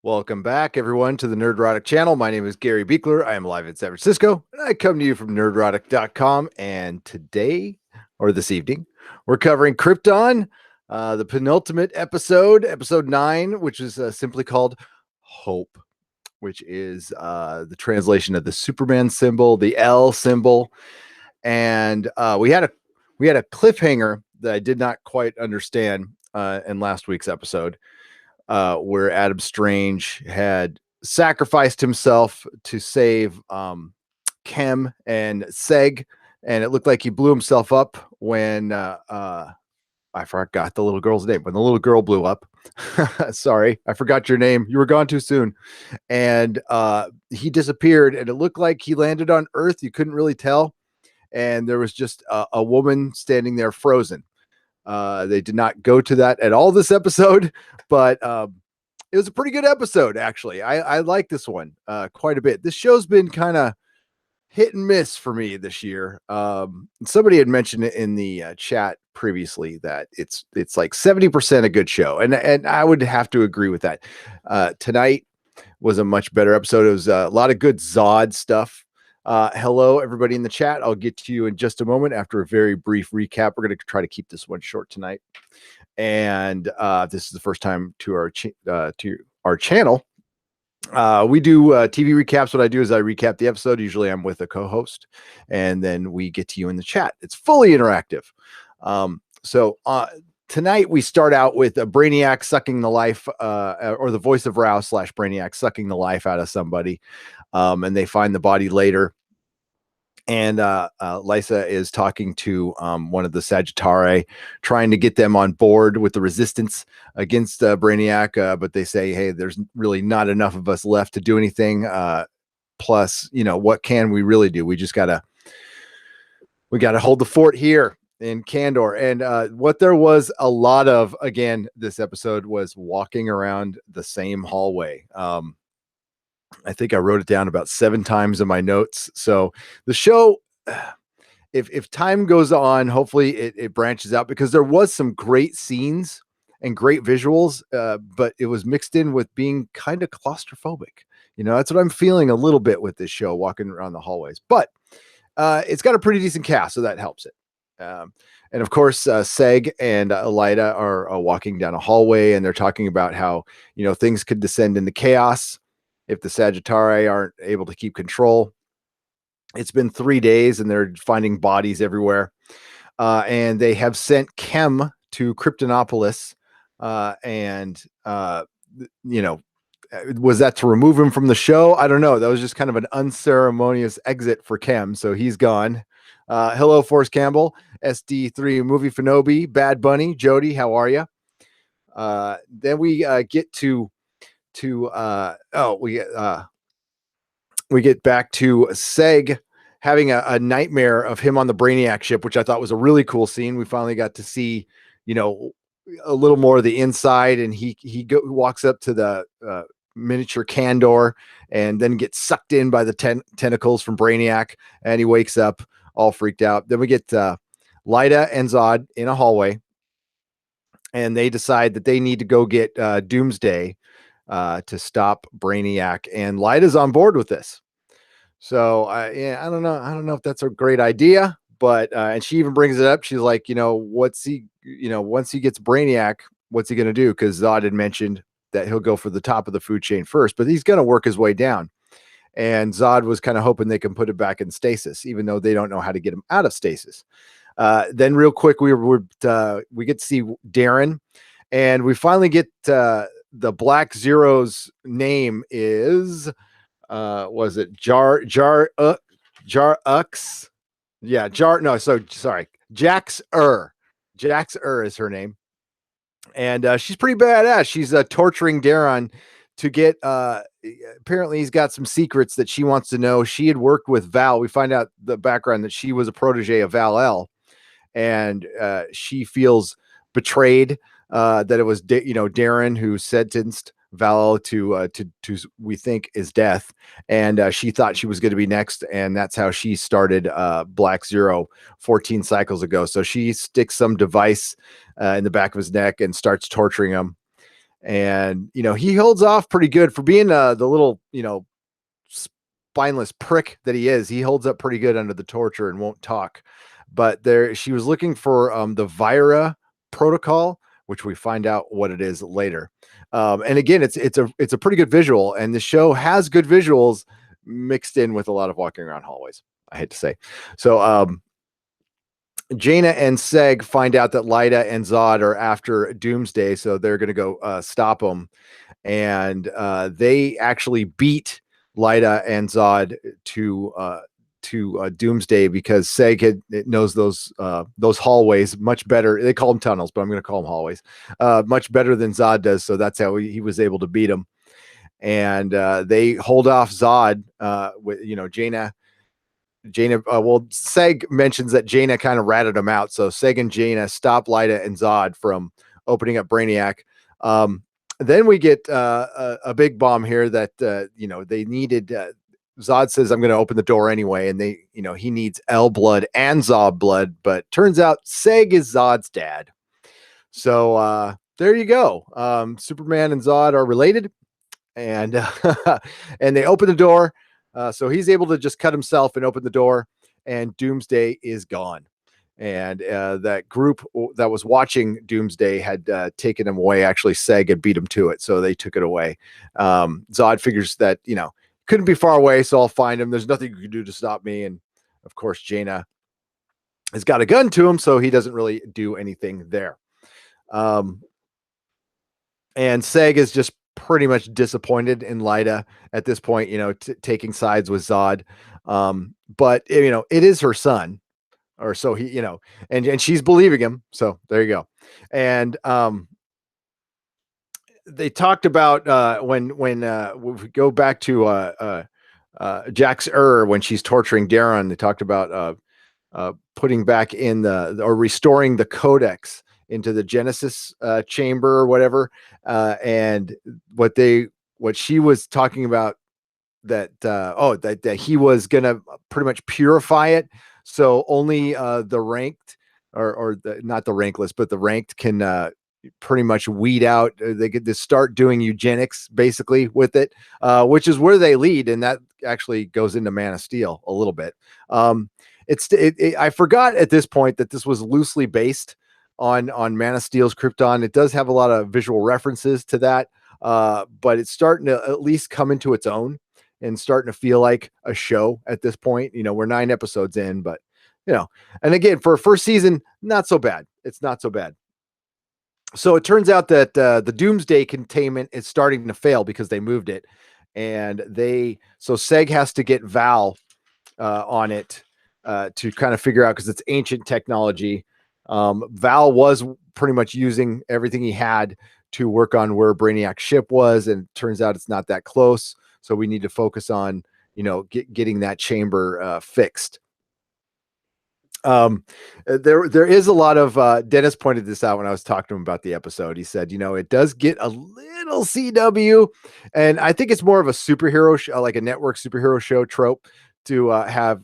Welcome back, everyone, to the Nerdrotic channel. My name is Gary Buechler. I am live in San Francisco, and I come to you from nerdrotic.com. And today, or this evening, we're covering Krypton, the penultimate episode, episode 9, which is simply called Hope, which is the translation of the Superman symbol, the L symbol. And we had a cliffhanger that I did not quite understand in last week's episode. Where Adam Strange had sacrificed himself to save Kem and Seg, and it looked like he blew himself up when I forgot the little girl's name. When the little girl blew up, sorry, I forgot your name. You were gone too soon, and he disappeared. And it looked like he landed on Earth. You couldn't really tell, and there was just a woman standing there frozen. They did not go to that at all this episode, but it was a pretty good episode, actually. I like this one quite a bit. This show's been kind of hit and miss for me this year. Somebody had mentioned it in the chat previously that it's like 70% a good show, and I would have to agree with that. Tonight was a much better episode. It was a lot of good Zod stuff. Hello, everybody in the chat. I'll get to you in just a moment after a very brief recap. We're going to try to keep this one short tonight. And this is the first time to our channel. We do TV recaps. What I do is I recap the episode. Usually I'm with a co-host, and then we get to you in the chat. It's fully interactive. So tonight we start out with a Brainiac sucking the life, or the voice of Rao / Brainiac sucking the life out of somebody. And they find the body later. And Lysa is talking to one of the Sagittari, trying to get them on board with the resistance against Brainiac. But they say, hey, there's really not enough of us left to do anything. Plus, what can we really do? We gotta hold the fort here in Kandor. And what there was a lot of, again, this episode was walking around the same hallway. I think I wrote it down about 7 times in my notes. So the show, if time goes on, hopefully it branches out, because there was some great scenes and great visuals, but it was mixed in with being kind of claustrophobic. That's what I'm feeling a little bit with this show, walking around the hallways. But it's got a pretty decent cast, so that helps it. And of course, Seg and Elida are walking down a hallway, and they're talking about how, things could descend into chaos if the Sagittari aren't able to keep control. It's been 3 days, and they're finding bodies everywhere. And they have sent Kem to Kryptonopolis. Was that to remove him from the show? I don't know. That was just kind of an unceremonious exit for Kem. So he's gone. Hello, Forrest Campbell, SD3 Movie Fanobi, Bad Bunny, Jody, how are you? Then we get we get back to Seg having a nightmare of him on the Brainiac ship, which I thought was a really cool scene. We finally got to see, a little more of the inside, and he walks up to the miniature Kandor and then gets sucked in by the tentacles from Brainiac, and he wakes up all freaked out. Then we get Lyda and Zod in a hallway, and they decide that they need to go get Doomsday to stop Brainiac, and Lyda's on board with this. So I don't know if that's a great idea, but and she even brings it up. She's like, once he gets Brainiac, what's he going to do? Because Zod had mentioned that he'll go for the top of the food chain first, but he's going to work his way down. And Zod was kind of hoping they can put it back in stasis, even though they don't know how to get him out of stasis. Then real quick, we get to see Darren, and we finally get the Black Zero's name is was it Jax-Ur? Yeah, Jax-Ur. Jax-Ur is her name. And she's pretty badass. She's torturing Darren to get apparently he's got some secrets that she wants to know. She had worked with Val. We find out the background that she was a protege of Val-El, and she feels betrayed that it was Darren who sentenced Val to we think is death, and she thought she was going to be next, and that's how she started Black Zero 14 cycles ago. So she sticks some device in the back of his neck and starts torturing him, And he holds off pretty good for being the little spineless prick that he is. He holds up pretty good under the torture and won't talk. But she was looking for the Vira protocol, which we find out what it is later. And again, it's a pretty good visual, and the show has good visuals mixed in with a lot of walking around hallways, I hate to say. So Jaina and Seg find out that Lyta and Zod are after Doomsday, so they're going to go stop them. And they actually beat Lyta and Zod to Doomsday, because Seg knows those hallways much better. They call them tunnels, but I'm going to call them hallways, much better than Zod does. So that's how he was able to beat him. And they hold off Zod with Jaina. Seg mentions that Jaina kind of ratted him out. So Seg and Jaina stop Lyta and Zod from opening up Brainiac. Then we get a big bomb here that they needed. Zod says, "I'm going to open the door anyway," and he needs L blood and Zod blood, but turns out Seg is Zod's dad. So there you go. Superman and Zod are related, and and they open the door. So he's able to just cut himself and open the door, and Doomsday is gone. And that group that was watching Doomsday had taken him away. Actually, Seg had beat him to it, so they took it away. Zod figures that, couldn't be far away, so I'll find him. There's nothing you can do to stop me. And of course, Jaina has got a gun to him, so he doesn't really do anything there. And Seg is just pretty much disappointed in Lyta at this point, taking sides with Zod. But it is her son, or so he, and she's believing him. So there you go. And they talked about when we go back to Jax-Ur, when she's torturing Darren. They talked about putting back in or restoring the codex into the Genesis chamber or whatever. And what she was talking about, that he was gonna pretty much purify it, so only the ranked or not the rankless, but the ranked can pretty much weed out. They get to start doing eugenics basically with it, which is where they lead, and that actually goes into Man of Steel a little bit. I forgot at this point that this was loosely based on Man of Steel's Krypton. It does have a lot of visual references to that, but it's starting to at least come into its own and starting to feel like a show at this point. We're 9 episodes in, but and again, for a first season, not so bad. It's not so bad. So it turns out that the Doomsday containment is starting to fail because they moved it, and so Seg has to get Val on it to kind of figure out, because it's ancient technology. Val was pretty much using everything he had to work on where Brainiac's ship was, and it turns out it's not that close. So we need to focus on, getting that chamber fixed. There is a lot of Dennis pointed this out when I was talking to him about the episode. He said, it does get a little CW, and I think it's more of a superhero show, like a network superhero show trope, to have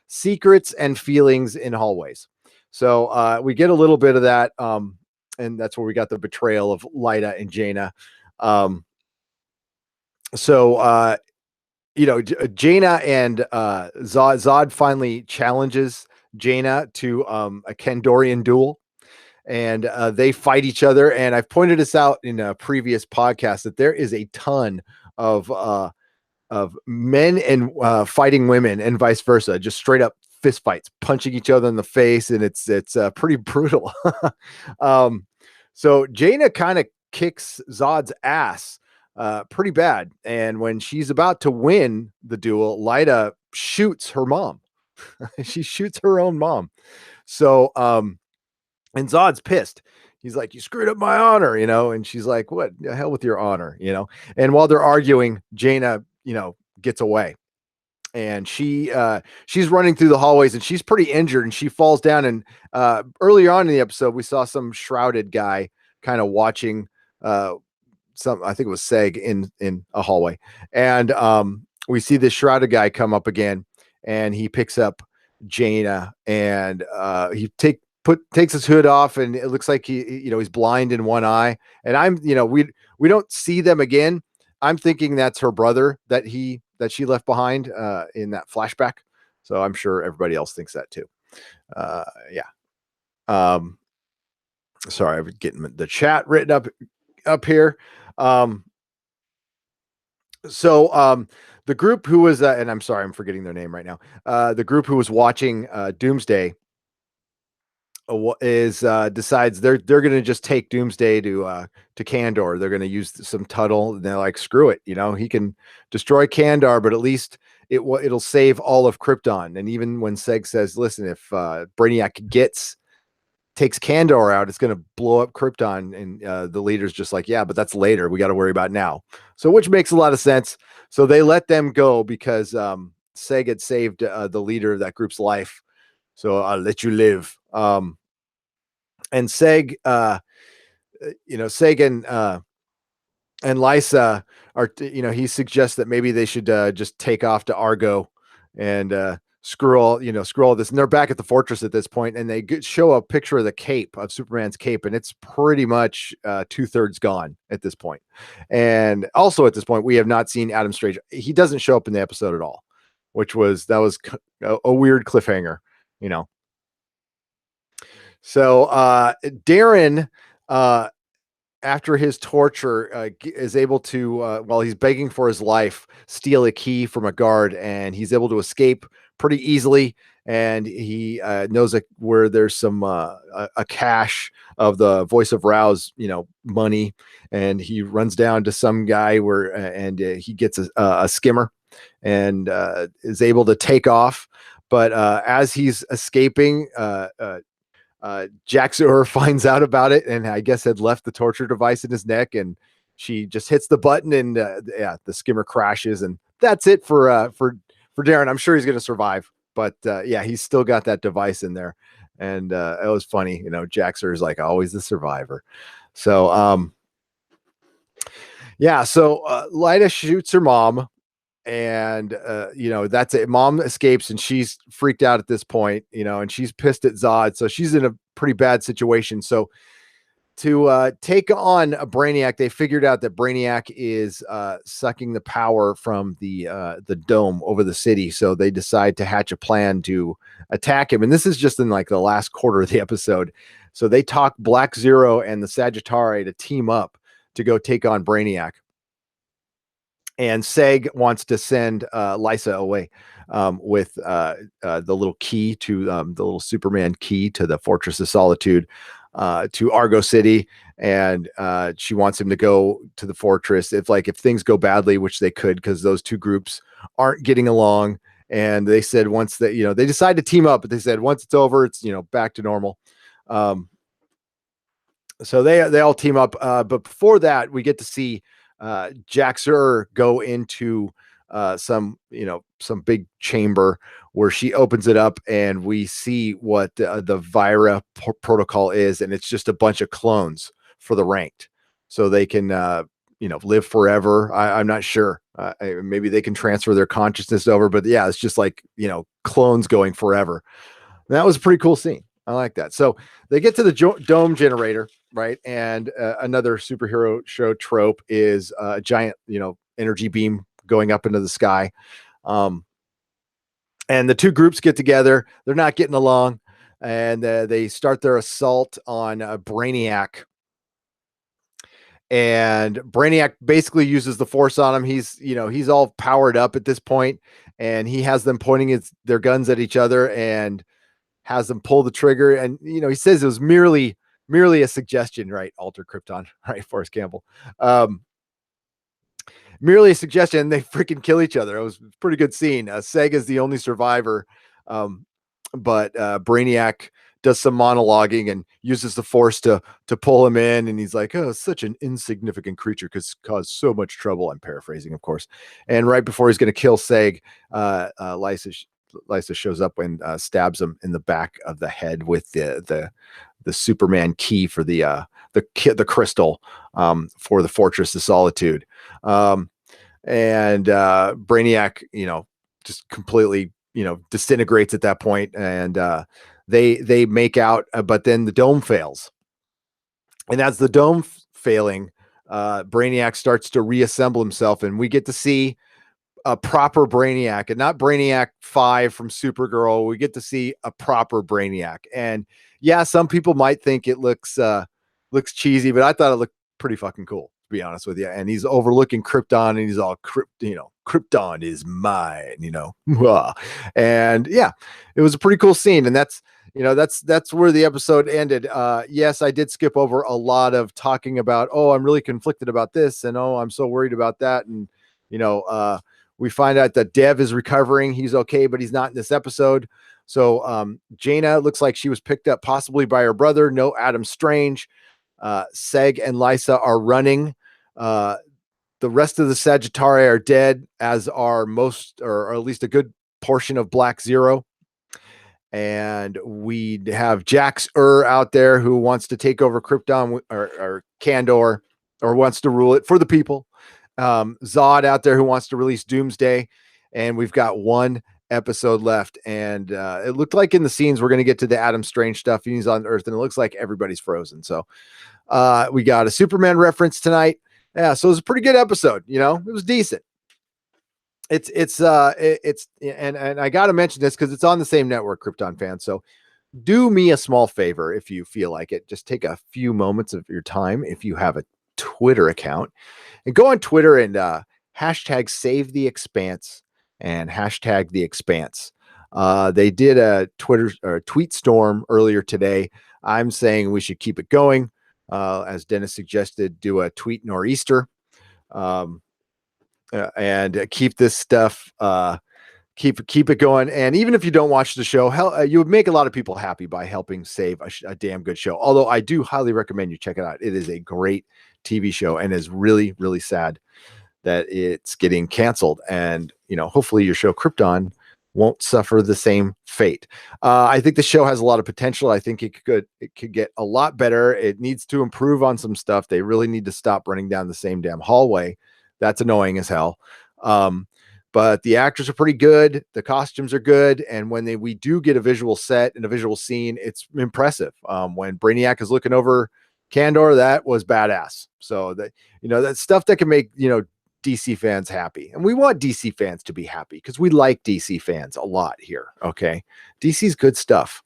secrets and feelings in hallways. So we get a little bit of that, and that's where we got the betrayal of Lyta and Jaina. Jaina and Zod finally challenges Jaina to a Kandorian duel, and they fight each other. And I've pointed this out in a previous podcast that there is a ton of men and fighting women, and vice versa, just straight up fist fights, punching each other in the face, and it's pretty brutal. So Jaina kind of kicks Zod's ass pretty bad, and when she's about to win the duel, Lyta shoots her mom. She shoots her own mom. So and Zod's pissed. He's like, "You screwed up my honor," and she's like, "What the hell with your honor?" And while they're arguing, Jaina gets away, and she's running through the hallways, and she's pretty injured, and she falls down. And earlier on in the episode, we saw some shrouded guy kind of watching I think it was Seg in a hallway, and we see this shrouded guy come up again, and he picks up Jaina, and he takes his hood off, and it looks like he's blind in one eye. And we don't see them again. I'm thinking that's her brother that she left behind in that flashback. So I'm sure everybody else thinks that too. Yeah. Um, sorry, I'm getting the chat written up here. The group who was, and I'm sorry, I'm forgetting their name right now. The group who was watching Doomsday decides they're going to just take Doomsday to Kandor. They're going to use some Tuttle. And they're like, screw it, he can destroy Kandor, but at least it'll save all of Krypton. And even when Seg says, listen, if Brainiac takes Kandor out, it's going to blow up Krypton. And the leader's just like, yeah, but that's later. We got to worry about now. So, which makes a lot of sense. So they let them go because Seg had saved the leader of that group's life. So I'll let you live. And Seg, Seg and Lysa are, he suggests that maybe they should just take off to Argo and screw all this. And they're back at the fortress at this point, and they show a picture of the cape, of Superman's cape, and it's pretty much 2/3 gone at this point. And also at this point, we have not seen Adam Strange. He doesn't show up in the episode at all, which was a weird cliffhanger, So Darren, after his torture, is able to, while he's begging for his life, steal a key from a guard, and he's able to escape pretty easily. And he knows where there's some a cache of the Voice of Rao's, money, and he runs down to some guy and he gets a skimmer and is able to take off. But as he's escaping, Jax-Ur finds out about it, and I guess had left the torture device in his neck, and she just hits the button, and the skimmer crashes, and that's it for Darren. I'm sure he's going to survive, but he's still got that device in there, and it was funny. Jax-Ur is like always the survivor. So so Lyta shoots her mom. And that's it. Mom escapes, and she's freaked out at this point, and she's pissed at Zod, so she's in a pretty bad situation. So to take on a Brainiac, they figured out that Brainiac is sucking the power from the dome over the city. So they decide to hatch a plan to attack him, and this is just in like the last quarter of the episode. So they talk Black Zero and the Sagittari to team up to go take on Brainiac. And Seg wants to send Lysa away with the little key to the little Superman key to the Fortress of Solitude to Argo City. And she wants him to go to the fortress if things go badly, which they could, because those two groups aren't getting along. And they said once that, they decide to team up, but they said once it's over, it's, back to normal. So they all team up. But before that, we get to see Jax-Ur go into some big chamber where she opens it up, and we see what the Vira protocol is, and it's just a bunch of clones for the ranked, so they can live forever. I'm not sure. Maybe they can transfer their consciousness over, but yeah, it's just like clones going forever. And that was a pretty cool scene. I like that. So they get to the dome generator, right? And another superhero show trope is a giant, energy beam going up into the sky. And the two groups get together. They're not getting along, and they start their assault on Brainiac. And Brainiac basically uses the Force on him. He's all powered up at this point, and he has them pointing their guns at each other and has them pull the trigger. And he says it was merely a suggestion, right? Alter Krypton, right? Forrest Campbell. Merely a suggestion. They freaking kill each other. It was a pretty good scene. Seg is the only survivor, but Brainiac does some monologuing and uses the Force to pull him in, and he's like, "Oh, such an insignificant creature could cause so much trouble." I'm paraphrasing, of course. And right before he's going to kill Seg, Lysa shows up and stabs him in the back of the head with the Superman key for the crystal for the Fortress of Solitude. And Brainiac, just completely, disintegrates at that point. And they make out, but then the dome fails. And as the dome failing, Brainiac starts to reassemble himself, and we get to see a proper Brainiac, and not Brainiac 5 from Supergirl. We get to see a proper Brainiac. And yeah, some people might think it looks cheesy, but I thought it looked pretty fucking cool, to be honest with you. And he's overlooking Krypton, and he's all Krypton is mine, and yeah, it was a pretty cool scene. And that's where the episode ended. Yes, I did skip over a lot of talking about, oh, I'm really conflicted about this, and oh, I'm so worried about that. And we find out that Dev is recovering. He's okay, but he's not in this episode. So Jaina looks like she was picked up possibly by her brother. No Adam Strange. Seg and Lysa are running. The rest of the Sagittari are dead, as are most, or at least a good portion of Black Zero. And we have Jax-Ur out there who wants to take over Krypton, or Kandor, or wants to rule it for the people. Zod out there who wants to release Doomsday, and we've got one episode left. And it looked like in the scenes we're going to get to the Adam Strange stuff. He's on Earth, and it looks like everybody's frozen. So we got a Superman reference tonight. Yeah, so it was a pretty good episode. It was decent. And I got to mention this because it's on the same network, Krypton fans. So do me a small favor if you feel like it. Just take a few moments of your time if you have a Twitter account, and go on Twitter and hashtag Save the Expanse and hashtag The Expanse. They did a tweet storm earlier today. I'm saying we should keep it going. As Dennis suggested, do a tweet nor'easter. And keep this stuff, keep it going. And even if you don't watch the show, you would make a lot of people happy by helping save a damn good show. Although I do highly recommend you check it out. It is a great TV show, and is really, really sad that it's getting canceled. And hopefully your show Krypton won't suffer the same fate. I think the show has a lot of potential. I think it could get a lot better. It needs to improve on some stuff. They really need to stop running down the same damn hallway. That's annoying as hell. But the actors are pretty good. The costumes are good. And when we do get a visual set and a visual scene, it's impressive. When Brainiac is looking over Kandor, that was badass. So that's stuff that can make, DC fans happy. And we want DC fans to be happy because we like DC fans a lot here. Okay. DC's good stuff.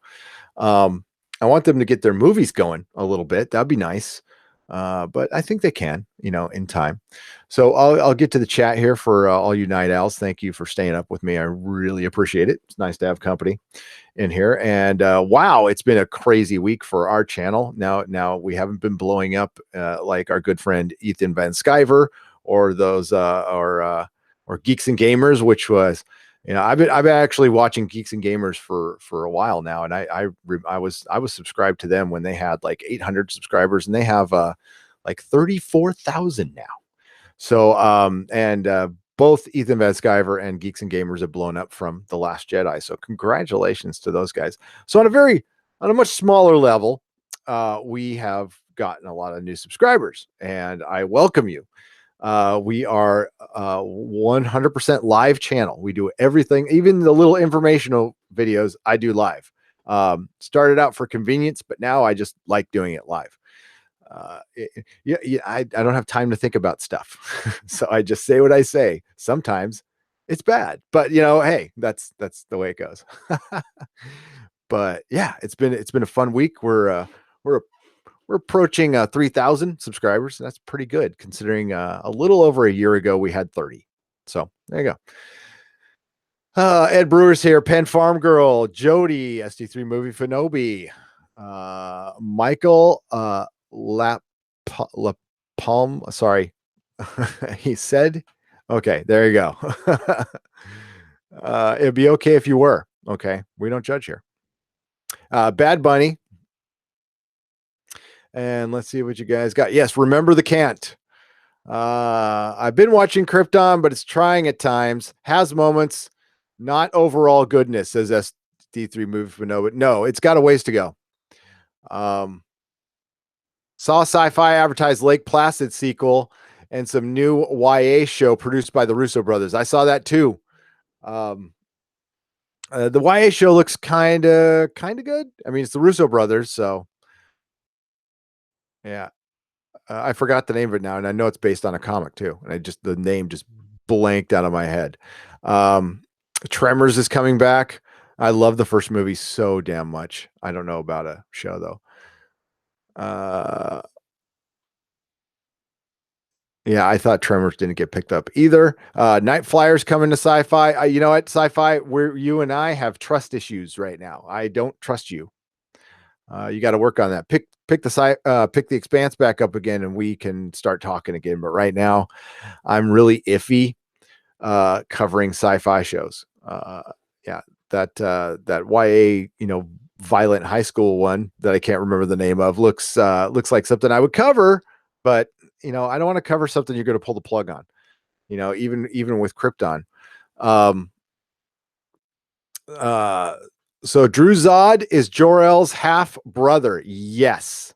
I want them to get their movies going a little bit. That'd be nice. But I think they can, in time. So I'll get to the chat here for all you night owls. Thank you for staying up with me. I really appreciate it. It's nice to have company in here. And wow, it's been a crazy week for our channel. Now we haven't been blowing up like our good friend Ethan Van Sciver or those or Geeks and Gamers, which was, I've been actually watching Geeks and Gamers for a while now, and I was subscribed to them when they had like 800 subscribers, and they have like 34,000 now. So both Ethan Van Sciver and Geeks and Gamers have blown up from The Last Jedi. So congratulations to those guys. So on a much smaller level, we have gotten a lot of new subscribers, and I welcome you. We are 100% live channel. We do everything, even the little informational videos I do live. Started out for convenience, but now I just like doing it live. I don't have time to think about stuff. So I just say what I say. Sometimes it's bad, but hey, that's the way it goes. But yeah, it's been a fun week. We're approaching 3,000 subscribers. That's pretty good considering a little over a year ago we had 30. So there you go. Ed Brewer's here. Penn Farm Girl, Jody, SD3 Movie Fanobi, Michael Palm. Sorry, he said. Okay, there you go. It'd be okay if you were. Okay, we don't judge here. Bad Bunny. And let's see what you guys got. Yes, remember the Cant. I've been watching Krypton, but it's trying at times. Has moments. Not overall goodness, says SD3 Movie for no, but no, it's got a ways to go. Saw Sci-Fi advertise Lake Placid sequel and some new YA show produced by the Russo brothers. I saw that too. The YA show looks kind of good. I mean, it's the Russo brothers, so yeah. I forgot the name of it now, and I know it's based on a comic too. And the name just blanked out of my head. Um, Tremors is coming back. I love the first movie so damn much. I don't know about a show though. Uh, yeah, I thought Tremors didn't get picked up either. Night Flyers coming to Sci-Fi. You know what, Sci-Fi? You and I have trust issues right now. I don't trust you. You got to work on that. Pick the Expanse back up again, and we can start talking again. But right now, I'm really iffy covering sci-fi shows. Yeah, that YA, violent high school one that I can't remember the name of looks like something I would cover, but I don't want to cover something you're going to pull the plug on. Even with Krypton. Um, so Drew Zod is Jor-El's half brother. Yes.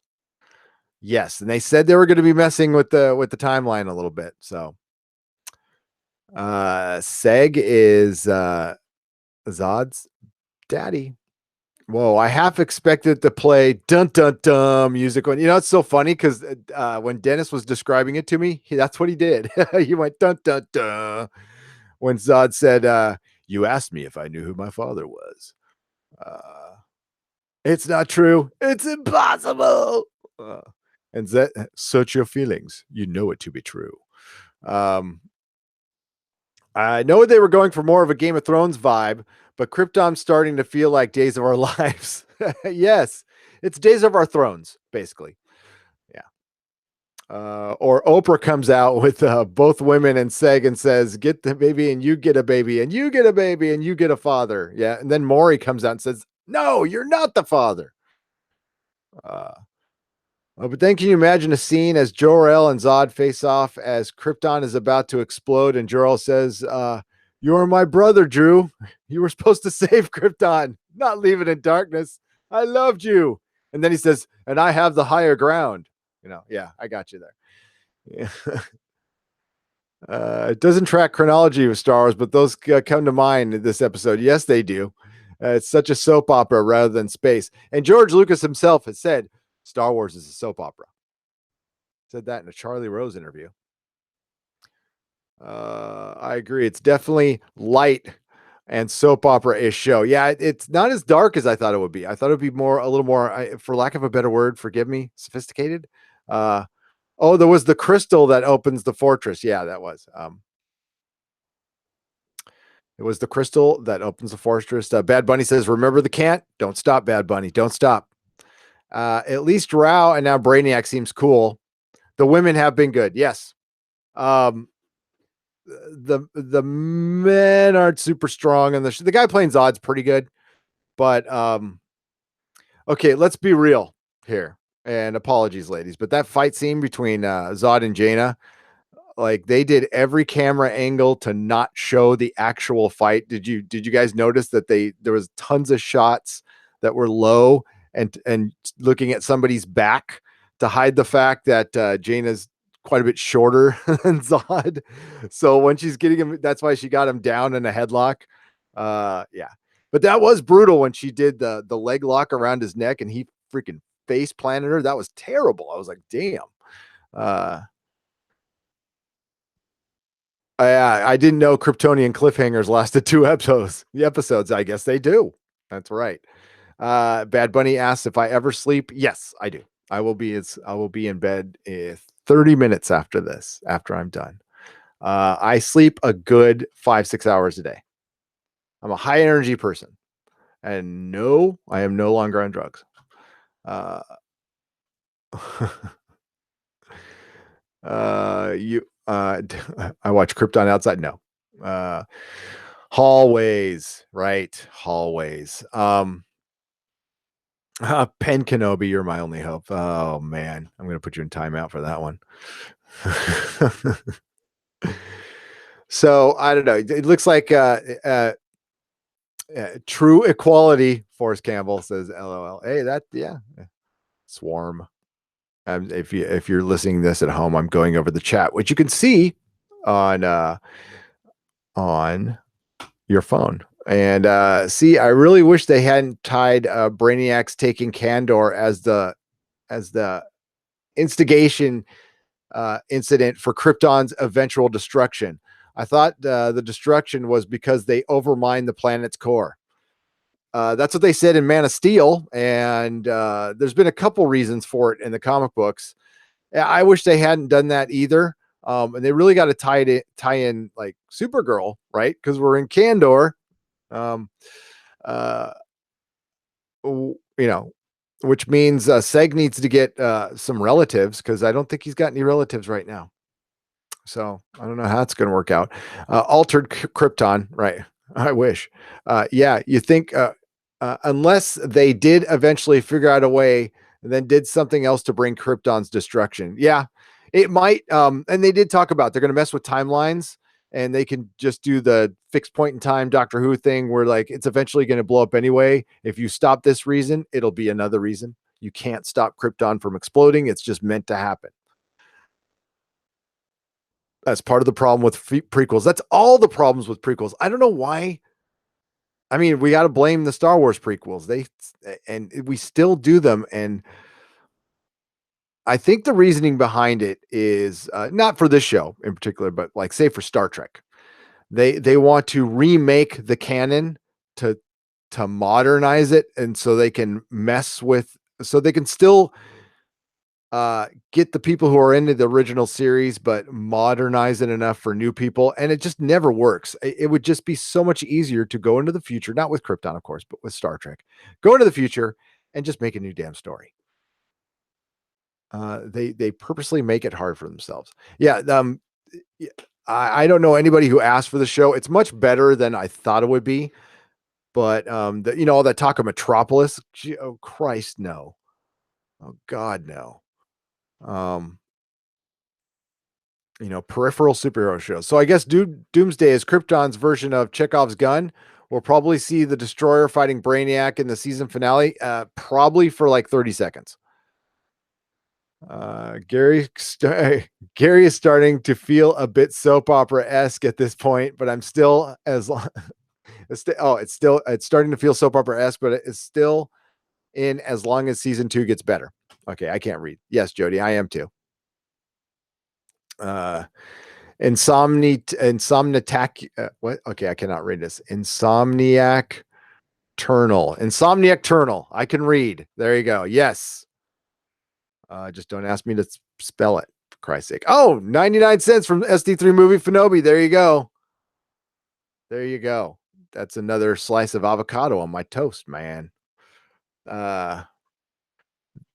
Yes, and they said they were going to be messing with the timeline a little bit. So Seg is Zod's daddy. Whoa, I half expected to play dun dun dun music when it's so funny because when Dennis was describing it to me, that's what he did. He went dun dun dun when Zod said, "You asked me if I knew who my father was. It's not true. It's impossible." And that search your feelings. You know it to be true. I know they were going for more of a Game of Thrones vibe, but Krypton's starting to feel like Days of Our Lives. Yes, it's Days of Our Thrones, basically. Yeah. Or Oprah comes out with both women and Seg and says, "Get the baby, and you get a baby, and you get a baby, and you get a father." Yeah, and then Maury comes out and says, "No, you're not the father." But then can you imagine a scene as Jor-El and Zod face off as Krypton is about to explode and Jor-El says, "You're my brother, Drew. You were supposed to save Krypton, not leave it in darkness. I loved you." And then he says, "And I have the higher ground." Yeah, I got you there. Yeah. It doesn't track chronology of Star Wars, but those come to mind in this episode. Yes, they do. It's such a soap opera rather than space. And George Lucas himself has said Star Wars is a soap opera. Said that in a Charlie Rose interview. I agree. It's definitely light and soap opera-ish show. Yeah, it's not as dark as I thought it would be. I thought it would be a little more, for lack of a better word, forgive me, sophisticated. There was the crystal that opens the fortress. Yeah, that was. It was the crystal that opens the fortress. Bad Bunny says, "Remember the can't? Don't stop, Bad Bunny. Don't stop." At least Rao and now Brainiac seems cool. The women have been good. Yes. The men aren't super strong, and the guy playing Zod's pretty good. But okay, let's be real here. And apologies, ladies, but that fight scene between Zod and Jaina, like they did every camera angle to not show the actual fight. Did you guys notice that there was tons of shots that were low and looking at somebody's back to hide the fact that Jaina's quite a bit shorter than Zod. So when she's getting him, that's why she got him down in a headlock. Yeah. But that was brutal when she did the leg lock around his neck and he freaking face planted her. That was terrible. I was like, damn. I didn't know Kryptonian cliffhangers lasted 2 episodes. The episodes, I guess they do. That's right. Bad Bunny asks if I ever sleep. Yes, I do. I will be in bed 30 minutes after this, after I'm done. I sleep a good 5-6 hours a day. I'm a high energy person. And no, I am no longer on drugs. I watch Krypton outside. No. Hallways, right? Hallways. Pen Kenobi, you're my only hope. Oh man, I'm gonna put you in timeout for that one. So I don't know. It looks like true equality. Forrest Campbell says, "LOL." Hey, Swarm. If you're listening to this at home, I'm going over the chat, which you can see on your phone. And see, I really wish they hadn't tied Brainiac's taking Kandor as the instigation incident for Krypton's eventual destruction. I thought the destruction was because they overmined the planet's core. That's what they said in Man of Steel, and there's been a couple reasons for it in the comic books. I wish they hadn't done that either. And they really got to tie in like Supergirl, right? Because we're in Kandor. Um, uh, you know, which means Seg needs to get some relatives because I don't think he's got any relatives right now. So I don't know how it's going to work out. Altered Krypton, right? I wish. Yeah, you think unless they did eventually figure out a way and then did something else to bring Krypton's destruction. Yeah, it might. And they did talk about they're going to mess with timelines and they can just do the fixed point in time Doctor Who thing where like it's eventually going to blow up anyway. If you stop this reason, it'll be another reason. You can't stop Krypton from exploding. It's just meant to happen. That's part of the problem with prequels. That's all the problems with prequels. I don't know why. I mean, we got to blame the Star Wars prequels. And we still do them. And I think the reasoning behind it is not for this show in particular, but like say for Star Trek, they want to remake the canon to modernize it, and so they can still get the people who are into the original series, but modernize it enough for new people. And it just never works. It would just be so much easier to go into the future, not with Krypton, of course, but with Star Trek, go into the future and just make a new damn story. They purposely make it hard for themselves. Yeah. I don't know anybody who asked for the show. It's much better than I thought it would be, but all that talk of Metropolis, oh Christ, no. Oh God, no. Peripheral superhero shows. So I guess Doomsday is Krypton's version of Chekhov's gun. We'll probably see the Destroyer fighting Brainiac in the season finale, probably for like 30 seconds. Gary is starting to feel a bit soap opera-esque at this point, but I'm still it's starting to feel soap opera-esque, but it's still in as long as season 2 gets better. Okay, I can't read. Yes, Jody, I am too. Insomniac. What? Okay, I cannot read this. Insomniac Turnal. I can read. There you go. Yes. Just don't ask me to spell it, for Christ's sake. Oh, 99 cents from SD3 Movie Finobi. There you go. There you go. That's another slice of avocado on my toast, man.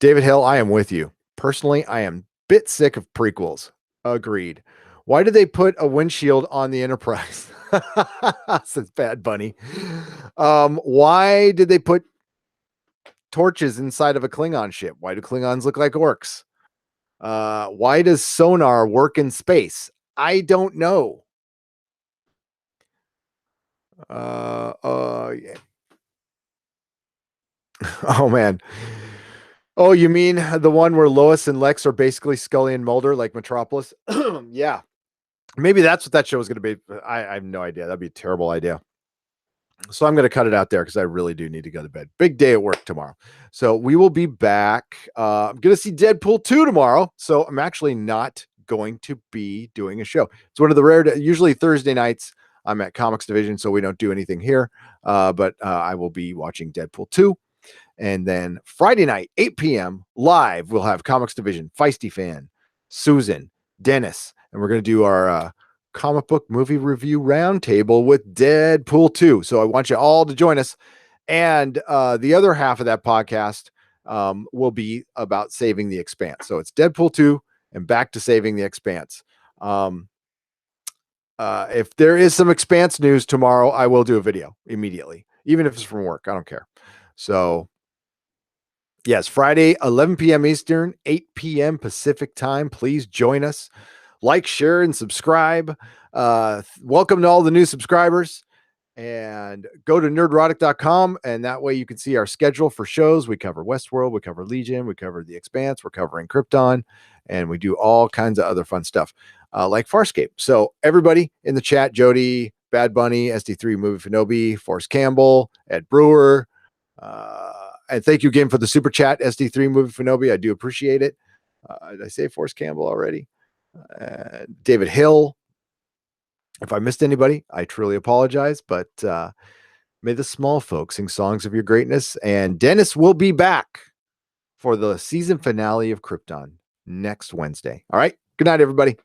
David Hill, I am with you. Personally, I am a bit sick of prequels. Agreed. Why did they put a windshield on the Enterprise? Says Bad Bunny. Why did they put torches inside of a Klingon ship? Why do Klingons look like orcs? Why does sonar work in space? I don't know. Yeah. Oh man. Oh, you mean the one where Lois and Lex are basically Scully and Mulder, like Metropolis? Yeah. Maybe that's what that show is going to be. I have no idea. That'd be a terrible idea. So I'm going to cut it out there because I really do need to go to bed. Big day at work tomorrow. So we will be back. I'm going to see Deadpool 2 tomorrow. So I'm actually not going to be doing a show. It's one of the rare, usually Thursday nights, I'm at Comics Division, so we don't do anything here. But I will be watching Deadpool 2. And then Friday night, 8 p.m. live, we'll have Comics Division, Feisty Fan, Susan, Dennis, and we're going to do our comic book movie review roundtable with Deadpool 2. So I want you all to join us. And the other half of that podcast will be about Saving the Expanse. So it's Deadpool 2 and back to Saving the Expanse. If there is some Expanse news tomorrow, I will do a video immediately, even if it's from work. I don't care. So yes, Friday, 11 p.m. Eastern, 8 p.m. Pacific time. Please join us. Like, share, and subscribe. Welcome to all the new subscribers. And go to nerdrotic.com, and that way you can see our schedule for shows. We cover Westworld, we cover Legion, we cover The Expanse, we're covering Krypton, and we do all kinds of other fun stuff like Farscape. So everybody in the chat, Jody, Bad Bunny, SD3 Movie Fanobi, Forrest Campbell, Ed Brewer. And thank you again for the super chat, SD3 Movie Fanobi. I do appreciate it. Did I say Forrest Campbell already? David Hill. If I missed anybody, I truly apologize, but may the small folks sing songs of your greatness. And Dennis will be back for the season finale of Krypton next Wednesday. All right. Good night, everybody.